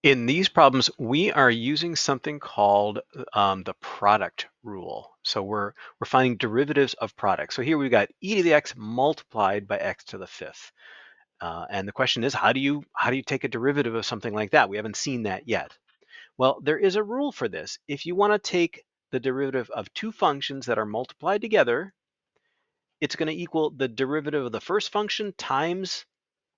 In these problems, we are using something called the product rule. So we're finding derivatives of products. So here we've got e to the x multiplied by x to the fifth. And the question is, how do you take a derivative of something like that? We haven't seen that yet. Well, there is a rule for this. If you want to take the derivative of two functions that are multiplied together, it's going to equal the derivative of the first function times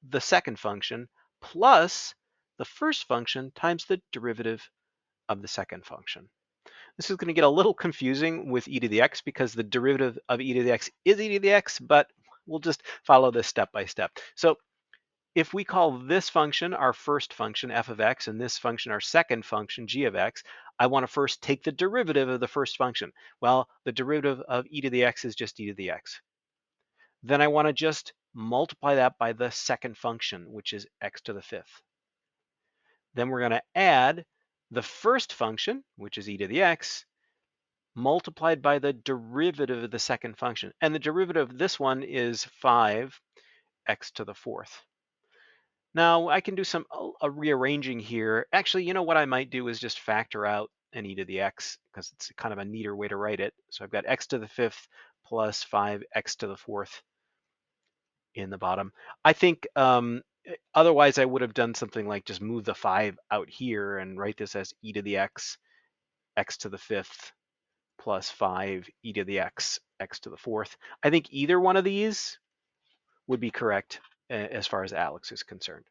the second function plus the first function times the derivative of the second function. This is going to get a little confusing with e to the x because the derivative of e to the x is e to the x, but we'll just follow this step by step. So if we call this function our first function, f of x, and this function our second function, g of x, I want to first take the derivative of the first function. Well, the derivative of e to the x is just e to the x. Then I want to just multiply that by the second function, which is x to the fifth. Then we're going to add the first function, which is e to the x, multiplied by the derivative of the second function. And the derivative of this one is 5x to the fourth. Now I can do some rearranging here. Actually, you know what I might do is just factor out an e to the x because it's kind of a neater way to write it. So I've got x to the fifth plus 5x to the fourth in the bottom. I think otherwise I would have done something like just move the 5 out here and write this as e to the x, x to the fifth plus 5 e to the x, x to the fourth. I think either one of these would be correct as far as ALEKS is concerned.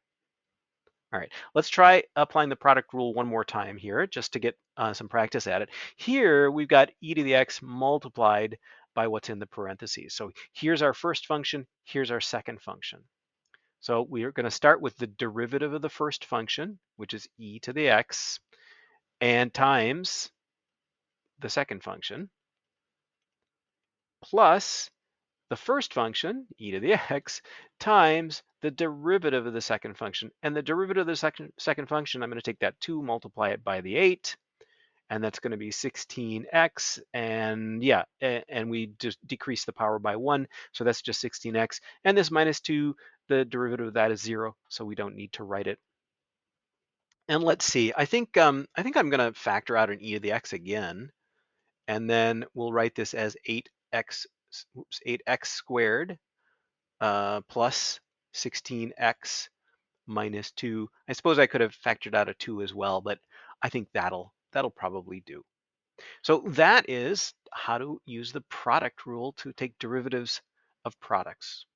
All right, let's try applying the product rule one more time here just to get some practice at it. Here we've got e to the x multiplied by what's in the parentheses. So here's our first function, here's our second function. So we are going to start with the derivative of the first function, which is e to the x, and times the second function, plus the first function, e to the x, times the derivative of the second function. And the derivative of the second function, I'm going to take that 2, multiply it by the 8, and that's going to be 16x. And yeah, and we just decrease the power by 1, so that's just 16x. And this minus 2, the derivative of that is 0, so we don't need to write it. And let's see, I think I'm going to factor out an e to the x again, and then we'll write this as 8x squared plus 16x minus 2. I suppose I could have factored out a 2 as well, but I think that'll probably do. So that is how to use the product rule to take derivatives of products.